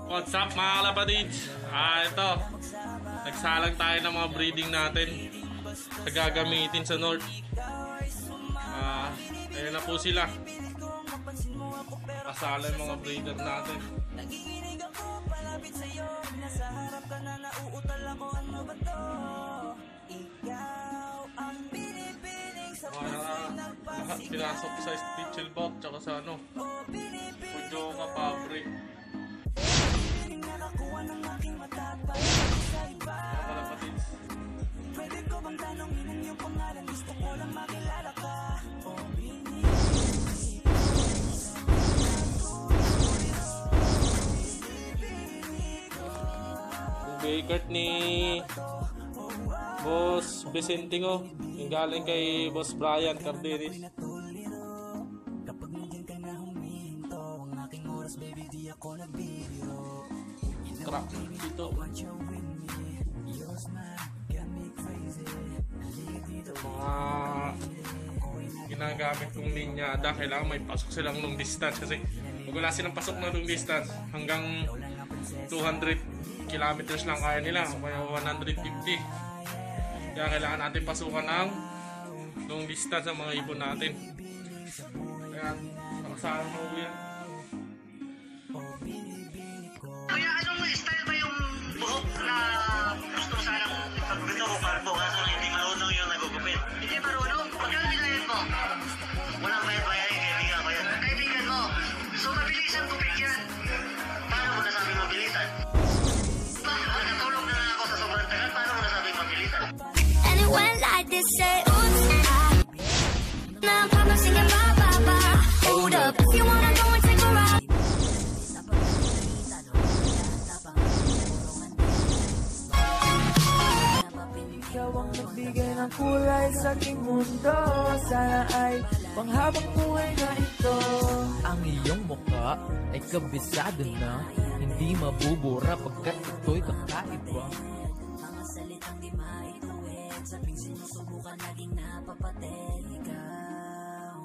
What's up mga kalapatids? Ito. Nagsalang tayo ng mga breeding natin na gagamitin sa North. Ayan na po sila. Kasala yung mga breeder natin. Pinasok sa Stitchel Bot tsaka sa Pujoka Fabric. Pwede ko bang tanongin ang iyong pangalan? Gusto ko lang makilala ka. Baker ni Boss Vicente ko, yung galing kay Boss Brian Carderis. Kapag nandiyan ka na huminto, ang aking oras baby di ako nag-video. Crack dito. Mga ginagamit kong linyada, kailangan may pasok silang long distance kasi pag wala silang pasok na long distance hanggang 200 kilometers lang kaya nila, kaya 150. Kaya kailangan natin pasukan ng long distance ng mga ibon natin. Kaya nakasama mo yan. Kuya, anong style ba yung buhok na gusto mo sanang ipagupit o kalbo? Kaso hindi marunong yung nagugupit. Hindi marunong? Magkano binayad mo? Walang bayad-bayad yung kaibigan ko yan. Kaibigan mo. So mabilisan gupit yan. Paano mo nasabing mabilisan? Natulog na lang ako sa sobrang tagal. Paano mo nasabing mabilisan? And it went like this, say, oops, now I'm poppin' singing ba ba ba. Hold up, if you wanna go and take a ride. Ikaw ang nagbigay ng kulay sa aking mundo. Sana ay panghabang buhay na ito. Ang iyong mukha ay kabisado na, hindi mabubura pagkat ito'y kakaiba. Mga salitang di maituwid, sabing sinusubukan naging napapatel. Ikaw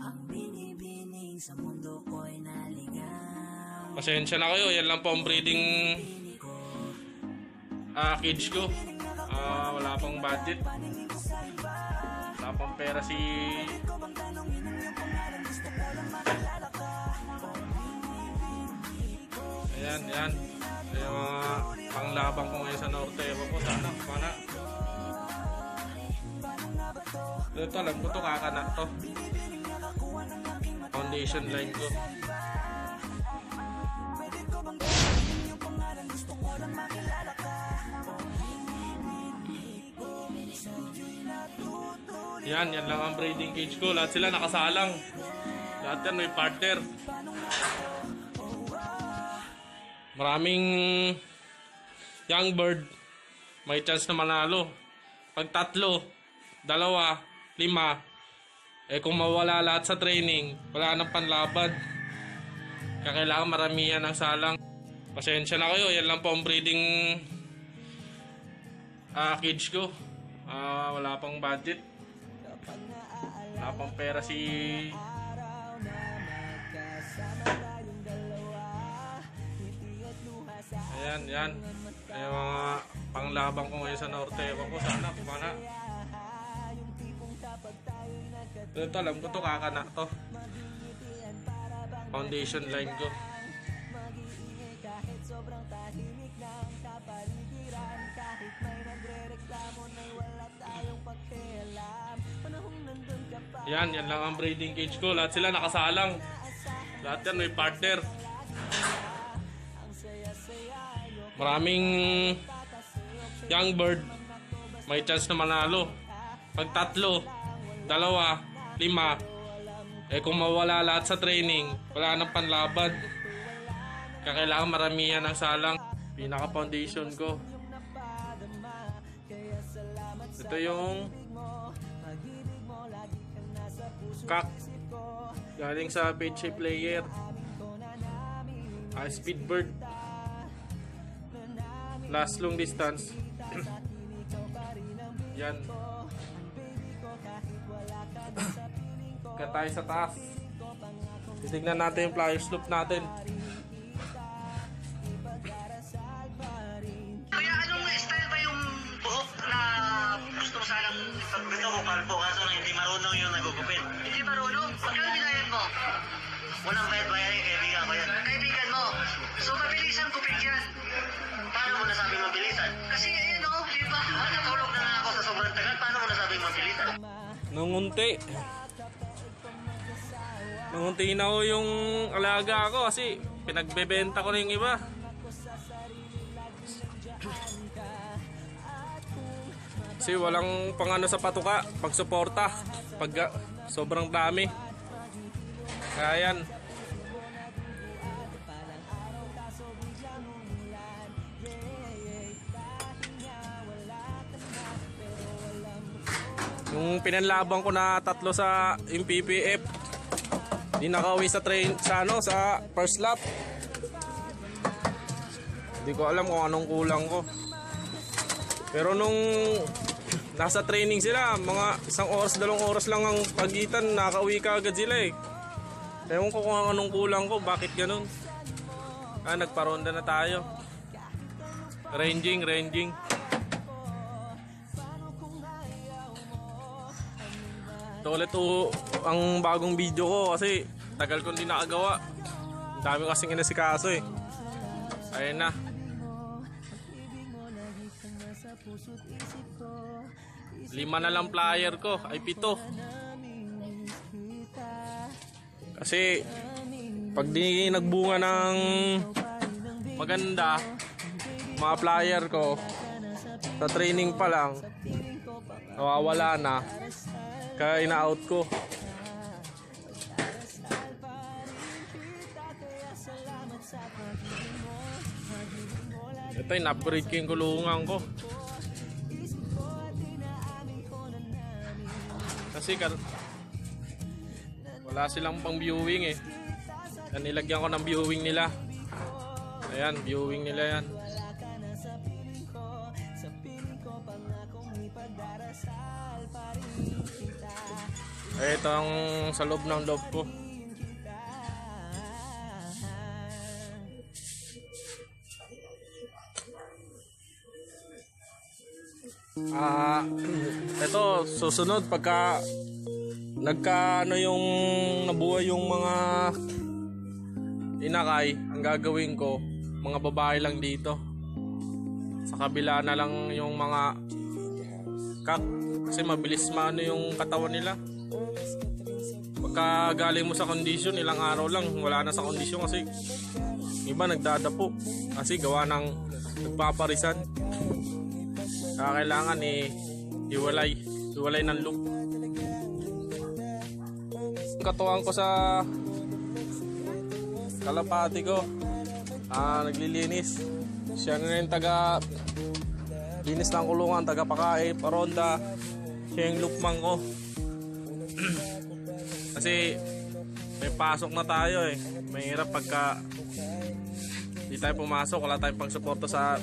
ang binibining sa mundo ko'y naligaw. Pasensya na kayo, yan lang po ang breeding cage ko. Wala pang budget, wala pang pera si ayan yung mga panglabang ko ngayon sa norte. Ewan ko sana mana ito, alam ko to, kakanak to foundation line ko. Yan lang ang breeding cage ko. Lahat sila nakasalang. Lahat yan may partner. Maraming young bird may chance na manalo. Pag 3, 2, 5, kung mawala lahat sa training, wala nang panlaban. Kaya kailangan maramihan ang salang. Pasensya na kayo, yan lang po ang breeding cage ko. Wala pang budget, wala pang pera si ayan yung mga panglabang ko ngayon sa norte. Ewan ko sana kumana. Ito, alam ko to, kakanak to foundation line ko. Yan lang ang breeding cage ko. Lahat sila nakasalang. Lahat yan may partner. Maraming young bird may chance na manalo. Pag 3, 2, 5, kung mawala lahat sa training, wala nang panlaban. Kaya kailangan maramihan ang salang. Pinaka foundation ko. Ito yung cock galing sa page shape layer. Speedbird last long distance. Yan. Katay sa taas. Titignan natin yung flyer slope natin. So, mabilisan kupig yan. Paano mo nasabi mabilisan? Kasi, ayun o, di ba? Natulog na nga ako sa sobrang tagal. Paano mo nasabi mabilisan? Nangunti na ko yung alaga ko kasi pinagbebenta ko na yung iba. Kasi walang pangano sa patuka, pagsuporta, pag sobrang dami. Kaya yan. Yung pinanlaban ko na 3 sa MPPF, di nakauwi sa sa first lap. Hindi ko alam kung anong kulang ko. Pero nung nasa training sila, mga 1 oras, 2 oras lang ang pagitan, nakauwi ka agad sila eh. Ewan ko kung anong kulang ko, bakit ganun. Nagparonda na tayo. Ranging. Ito ulit ang bagong video ko kasi tagal kong di nakagawa. Ang dami kasing inasikaso eh. Ayun na. Lima na lang flyer ko, ay 7. Kasi pag di nagbunga ng maganda mga flyer ko sa training pa lang, nawawala na. Kaya ina-out ko. Ito yung upgrade ko yung kulungan ko. Kasi wala silang pang viewing eh. Kaya nilagyan ko ng viewing nila. Ayan, viewing nila yan. Ito ang sa loob ng loob ko. Ito susunod pagka nagkaano yung nabuhay yung mga inakay, ang gagawin ko mga babae lang dito. Sa kabila na lang yung mga kak, kasi mabilis maano yung katawan nila. Pagka galing mo sa condition, ilang araw lang wala na sa condition kasi iba nagdadapo kasi gawa ng nagpaparisan. Kaya kailangan hiwalay ng look. Katuwang ko sa kalapati ko, naglilinis. Siya na yung taga linis ng kulungan, taga pakain, paronda. Siya yung lukmang ko. Kasi may pasok na tayo eh. Mahirap pagka di tayo pumasok, wala tayong pang-suporta sa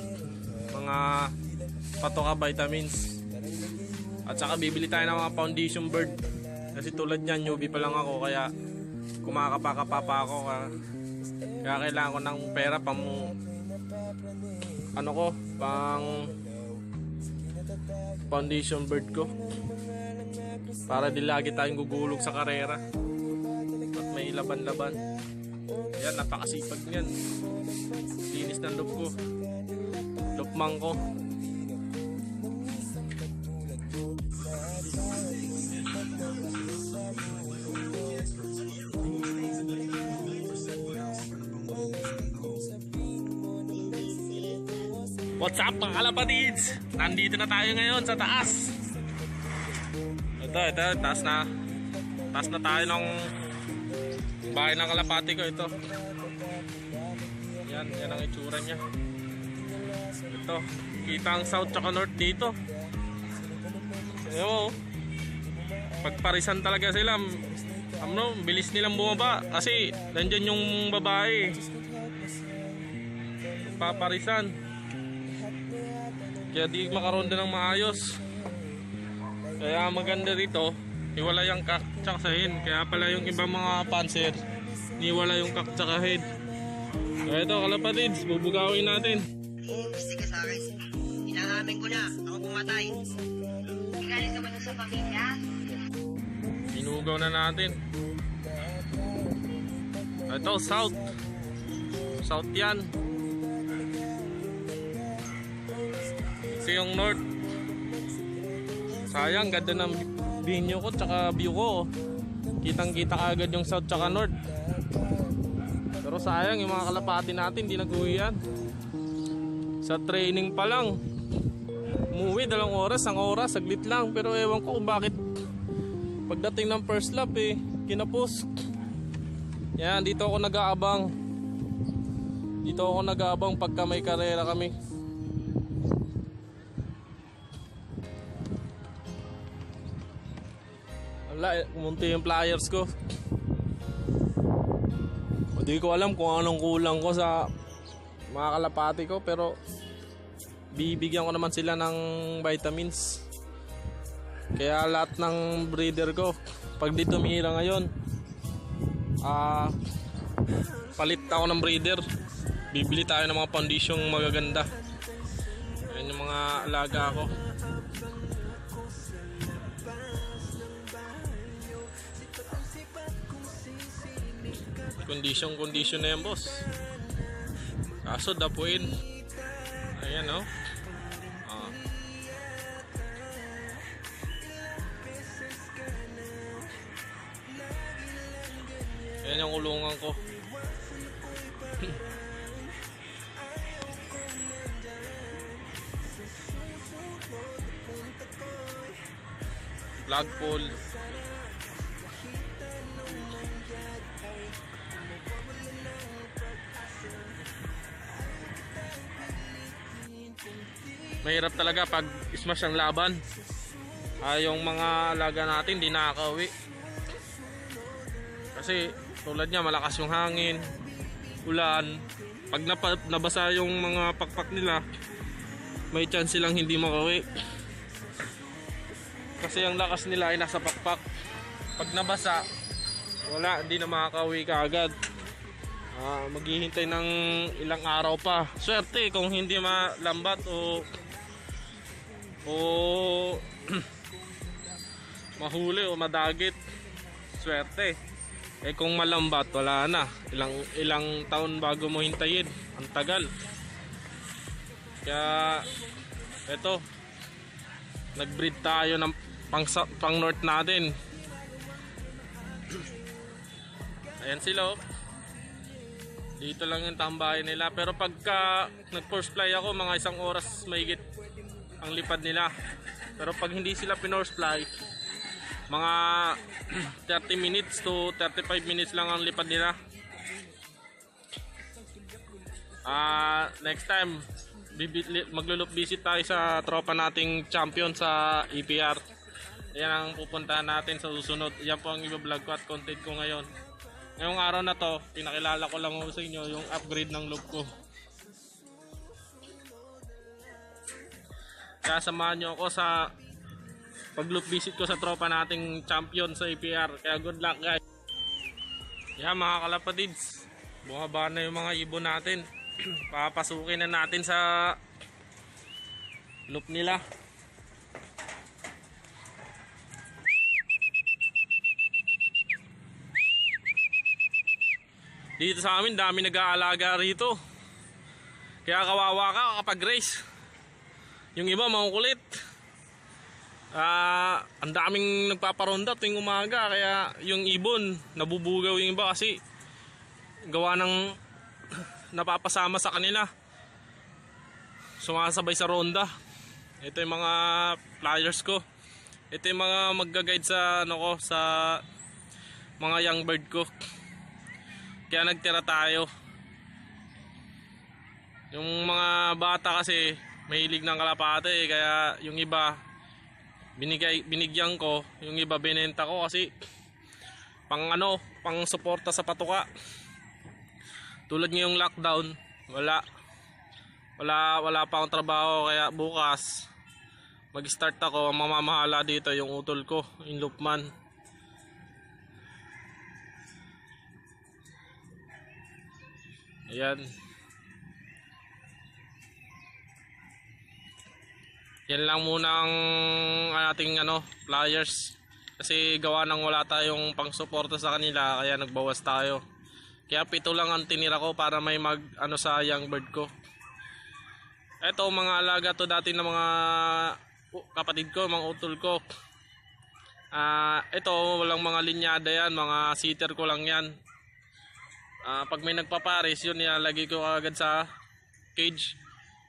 mga patoka vitamins. At saka bibili tayo ng mga foundation bird. Kasi tulad niyan, newbie pa lang ako, kaya kumakapa-kapa pa ako. Kaya kailangan ko ng pera pang foundation bird ko. Para di lagi tayong gugulog sa karera. At may laban-laban. Yan, napakasipag niyan. Linis ng loob ko. Lupmang ko. What's up mga kalapatids? Nandito na tayo ngayon sa taas. Ito, taas na tayo ng bahay ng kalapati ko. Ito. Yan ang itsura niya. Ito, kita ang south tsaka north dito. Ayun, pagparisan talaga sila. Bilis nilang bumaba kasi nandyan yung babae. Paparisan. Kaya di makaronda ng maayos. Kaya maganda rito, iwala yung kak tsaka sa head. Kaya pala yung ibang mga panser, niwala yung kak tsaka head. Kaya ito kalapatids, bubugawin natin. Gusto ka sa akin. Inaamin ko na, ako pumatay. Igalit ka ba sa pamilya? Inugaw na natin. Ito, south. South yan. Kasi yung north, sayang, ganda ng binyo ko tsaka view ko. Kitang kita agad yung south tsaka north. Pero sayang yung mga kalapati natin di nag-uwi yan. Sa training pa lang umuwi 2 oras, 1 oras, saglit lang. Pero ewan ko kung bakit pagdating ng first lap kinapos. Yan, dito ako nag-aabang. Dito ako nag-aabang pagka may karera kami. Wala, kumunti yung flyers ko. Hindi ko alam kung anong kulang ko sa mga kalapati ko, pero bibigyan ko naman sila ng vitamins. Kaya lahat ng breeder ko, pag di tumira ngayon, palit ako ng breeder. Bibili tayo ng mga condition magaganda. Ayan yung mga alaga ko. Condition na yan, boss. Kaso dapuin. Ayan, oh. Ayan yung ulungan ko. Flagpole. Mahirap talaga pag smash ang laban. Yung mga alaga natin di nakakauwi. Kasi tulad niya, malakas yung hangin, ulan. Pag nabasa yung mga pakpak nila, may chance silang hindi makauwi. Kasi ang lakas nila ay nasa pakpak. Pag nabasa, wala, hindi na makakauwi kaagad. Maghihintay ng ilang araw pa. Swerte kung hindi malambat o mahuli o madagit. Swerte. Kung malambat, wala na. Ilang taon bago mo hintayin. Ang tagal. Kaya eto, nag-breed tayo ng pang north natin. Ayan sila, oh. Dito lang yung tambahin nila. Pero pagka nag-force fly ako, mga 1 oras mahigit ang lipad nila. Pero pag hindi sila pinorse fly, mga 30 minutes to 35 minutes lang ang lipad nila. Next time, maglulup visit tayo sa tropa nating champion sa EPR. Yan ang pupuntahan natin sa susunod. Yan po ang i-vlog ko at content ko ngayon. Ngayong araw na to, pinakilala ko lang sa inyo yung upgrade ng loop ko. Kaya samahan nyo ako sa pag-loop visit ko sa tropa nating champion sa EPR. Kaya good luck, guys. Yan, mga kalapatids, bumaba na yung mga ibon natin. Papasukin na natin sa loop nila. Dito sa amin, dami nag-aalaga rito. Kaya kawawa ka kapag race. Yung iba makukulit. Ang daming nagpaparonda tuwing umaga. Kaya yung ibon, nabubugaw yung iba kasi gawa ng napapasama sa kanila. Sumasabay sa ronda. Ito yung mga flyers ko. Ito yung mga magga-guide sa sa mga young bird ko. Kaya nagtira tayo. Yung mga bata kasi mahilig ng kalapate, kaya yung iba binigyan ko, yung iba binenta ko kasi pang suporta sa patuka. Tulad ngayong lockdown, wala pa akong trabaho, kaya bukas mag-start ako. Ang mamamahala dito yung utol ko, yung loopman. Ayan. Yan lang muna ang ating flyers. Kasi gawa ng wala tayong pang-suporta sa kanila, kaya nagbawas tayo. Kaya 7 lang ang tinira ko para may ano sa young bird ko. Ito mga alaga to dati ng mga kapatid ko, mga utol ko. Ito walang mga linyada yan, mga sitter ko lang yan. Pag may nagpapares yun, nilalagay ko agad sa cage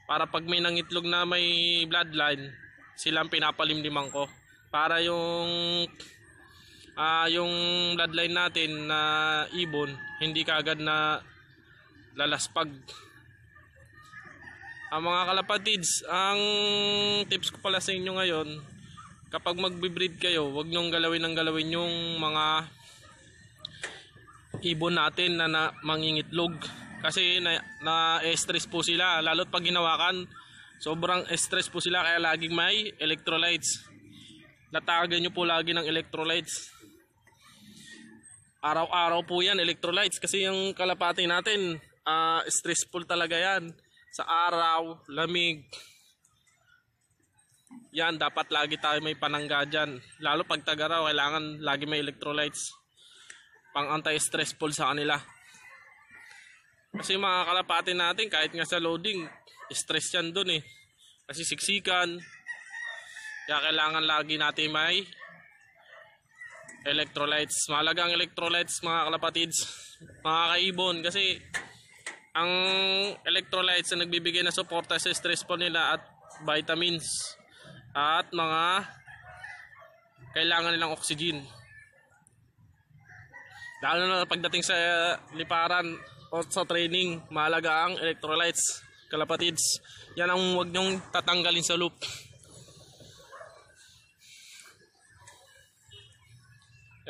para pag may nangitlog na may bloodline, silang pinapalimliman ko para yung bloodline natin na ibon hindi kaagad na lalaspag. Mga kalapatids, ang tips ko pala sa inyo ngayon, kapag magbe-breed kayo, huwag nyong galawin yung mga ibon natin na mangingitlog kasi na-stress po sila, lalo't pag ginawakan sobrang stress po sila, kaya laging may electrolytes. Latagan nyo po lagi ng electrolytes, araw-araw po yan electrolytes, kasi yung kalapati natin stressful talaga yan sa araw, lamig yan, dapat lagi tayo may panangga dyan, lalo pag tag-araw kailangan lagi may electrolytes pang anti-stressful sa kanila. Kasi mga kalapati natin kahit nga sa loading stress yan dun kasi siksikan, kaya kailangan lagi natin may electrolytes. Mahalaga ang electrolytes mga kalapatids, mga kaibon, kasi ang electrolytes na nagbibigay ng suporta sa stress po nila at vitamins at mga kailangan nilang oxygen. Lalo na pagdating sa liparan o sa training, mahalaga ang electrolytes, kalapatids. Yan ang huwag nyong tatanggalin sa loop.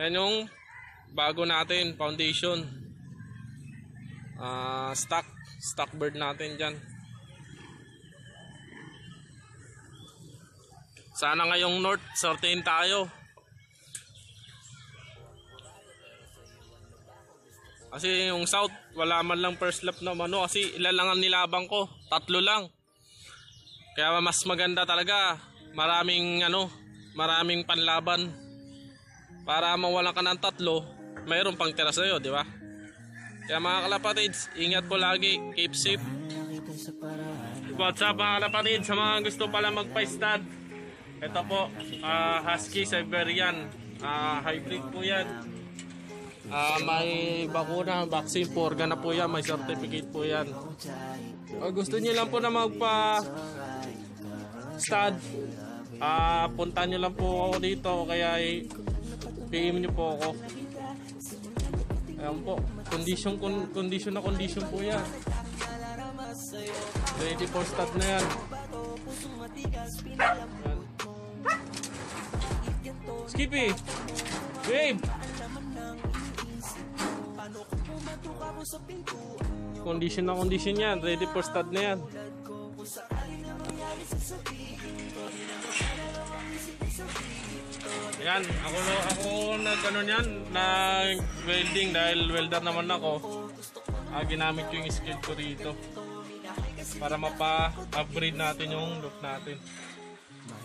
Yan yung bago natin, foundation. Stock bird natin dyan. Sana ngayong north, sortein tayo. Kasi yung south, wala man lang first lap na mano, kasi ilan lang ang nilabang ko, 3 lang. Kaya mas maganda talaga, maraming panlaban. Para mawala ka ng 3, mayroon pang tira sa'yo, di ba? Kaya mga kalapatids, ingat po lagi, keep safe. What's up mga kalapatids, sa mga gusto pala magpa-stud, ito po, Husky Siberian, hybrid po yan. May bakuna, vaccine po, organ na po yan, may certificate po yan. Gusto niyo lang po na magpa-stud, punta nyo lang po ako dito, kaya PM nyo po ako. Ayan po, condition po yan. Ready for stud na yan. Ayan. Skippy! Babe! Condition yan, ready for stud na yan. Yan, ako nag-ano yan, nag-welding dahil welder naman ako. Ginamit ko yung skill ko rito para mapa-upgrade natin yung loop natin.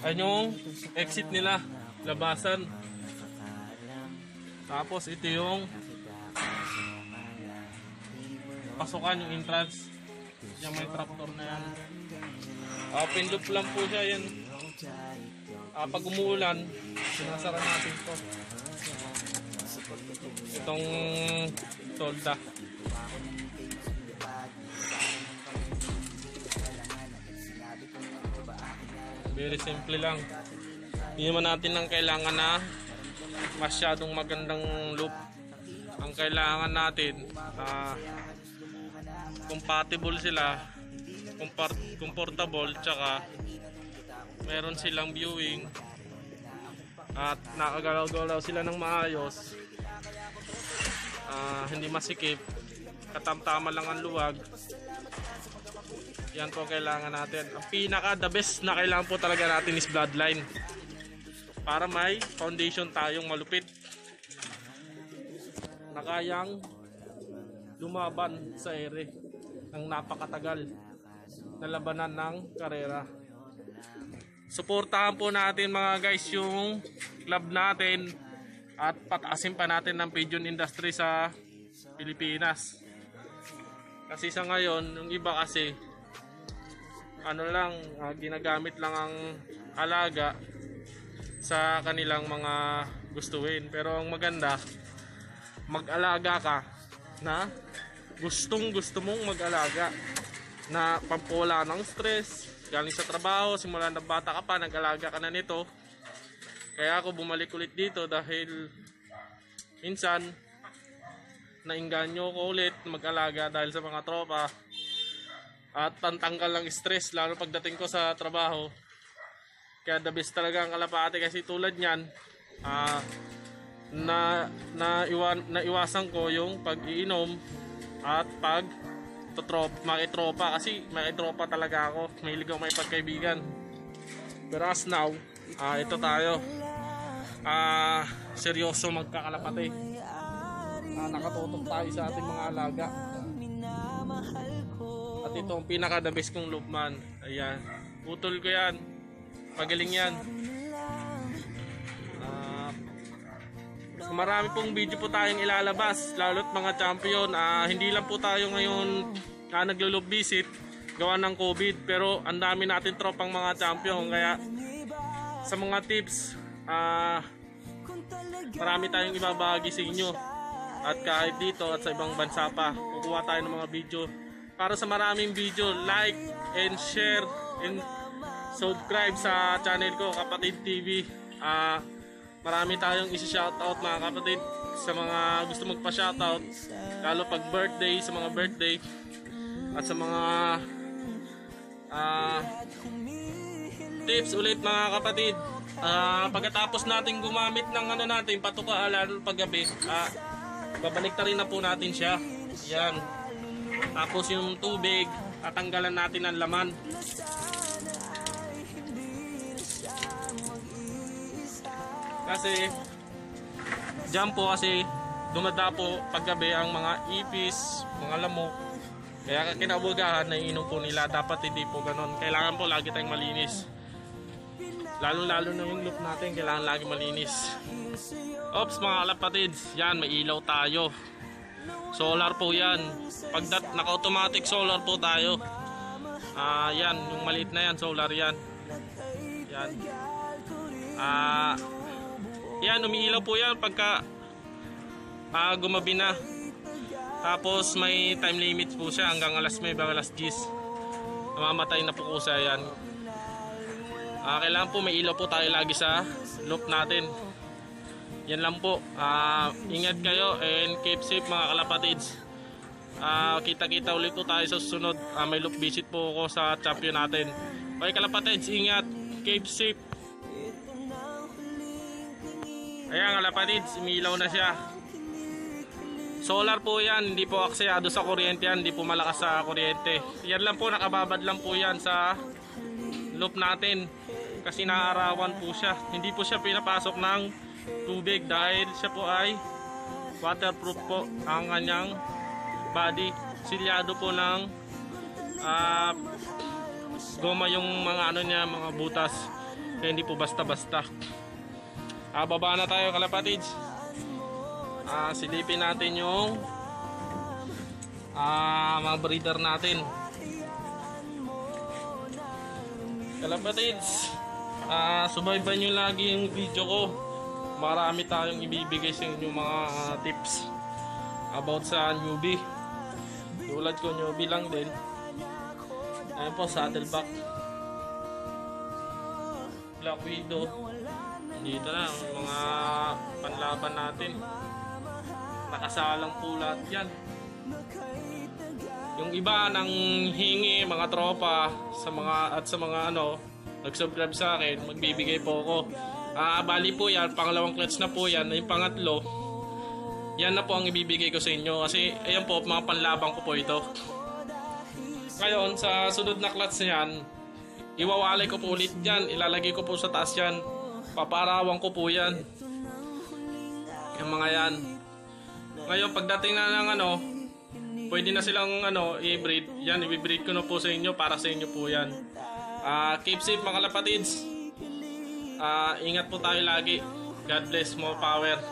Ayun yung exit nila, labasan. Tapos ito yung pasukan, yung entrance. Yung may trapdoor na yan. Open loop lang po siya yan. Pag umuulan, sinasara natin to. Itong solda. Very simple lang. Hindi naman natin ang kailangan na masyadong magandang loop. Ang kailangan natin compatible sila, comfortable, tsaka meron silang viewing at nakagalaw-galaw sila ng maayos, hindi masikip, katamtama lang ang luwag. Yan po kailangan natin. Ang pinaka the best na kailangan po talaga natin is bloodline para may foundation tayong malupit na kayang lumaban sa ere ng napakatagal na labanan ng karera. Suportahan po natin mga guys yung club natin at pataasin pa natin ng pigeon industry sa Pilipinas. Kasi sa ngayon, yung iba kasi ano lang, ginagamit lang ang alaga sa kanilang mga gustuin. Pero ang maganda, mag-alaga ka na gusto mong mag-alaga, na pampawala ng stress galing sa trabaho, simula ng bata ka pa, nag-alaga ka na nito. Kaya ako bumalik ulit dito dahil minsan nainganyo ko ulit mag-alaga dahil sa mga tropa at pantanggal ng stress lalo pagdating ko sa trabaho. Kaya the best talaga ang kalapate, kasi tulad niyan naiwasan ko yung pag-iinom at makitropa, kasi makitropa talaga ako, mahilig ako may pagkaibigan. Pero as now, ito tayo, seryoso magkakalapate. Nakatutok tayo sa ating mga alaga. At ito ang pinaka-the best kong Lupman. Ayan, putol ko yan, pagaling yan. Marami pong video po tayong ilalabas, lalo't mga champion. Hindi lang po tayo ngayon naglo-love visit gawa ng COVID, pero ang dami natin tropang mga champion. Kaya sa mga tips, marami tayong ibabahagi sa inyo. At kahit dito at sa ibang bansa pa, kukuha tayo ng mga video. Para sa maraming video, like and share and subscribe sa channel ko, Kapatid TV. Marami tayong isi-shoutout mga kapatid, sa mga gusto magpa-shoutout, lalo pag birthday, sa mga birthday at sa mga tips ulit mga kapatid. Pagkatapos natin gumamit ng natin patuka, lalo paggabi, babalik rin na po natin siya. Yan. Tapos yung tubig, tatanggalan natin ang laman. Kasi dyan po kasi dumadapo paggabi ang mga ipis, mga lamok. Kaya kinabugahan na iinom po nila. Dapat hindi po ganon. Kailangan po lagi tayong malinis. Lalo na yung loop natin, kailangan lagi malinis. Ops mga kalapatids, yan, may ilaw tayo. Solar po yan. Pag naka-automatic solar po tayo. Yan, yung maliit na yan, solar yan. Yan. Yan, umiilaw po yan pagka gumabi na. Tapos may time limit po siya hanggang alas 9, alas 10. Mamamatay na po siya yan. Kailangan po may ilaw po tayo lagi sa loop natin. Yan lang po. Ingat kayo and keep safe mga kalapatids. Kita-kita ulit po tayo sa susunod. May loop visit po ako sa champion natin. Okay kalapatids, ingat. Keep safe. Ayan kalapatids, umilaw na siya. Solar po yan, hindi po aksayado sa kuryente yan, hindi po malakas sa kuryente. Yan lang po, nakababad lang po yan sa loop natin. Kasi naarawan po siya. Hindi po siya pinapasok ng tubig dahil siya po ay waterproof po ang kanyang body. Silyado po ng goma yung mga niya, mga butas. Kaya hindi po basta-basta. Baba na tayo kalapatids. Silipin natin yung mga breeder natin. Kalapatids, subaybayan nyo lagi yung video ko. Marami tayong ibibigay sa inyo mga tips about sa newbie. Tulad ko, newbie lang din. Ayan po, saddleback, Black Widow. Dito na mga panlaban natin. Nakasalang po lahat yan. Yung iba nang hingi mga tropa sa mga nag-subscribe sa akin, magbibigay po ako. Bali po yan, pangalawang clutch na po yan. Yung pangatlo, yan na po ang ibibigay ko sa inyo. Kasi ayan po, mga panlabang ko po ito. Ngayon, sa sunod na clutch na yan, iwawalay ko po ulit yan. Ilalagay ko po sa taas yan. Paparawang ko po yan. Yung mga yan. Ngayon, pagdating na ng pwede na silang i-breed. Yan, i-breed ko na po sa inyo. Para sa inyo po yan. Keep safe mga kalapatids. Ingat po tayo lagi. God bless, more power.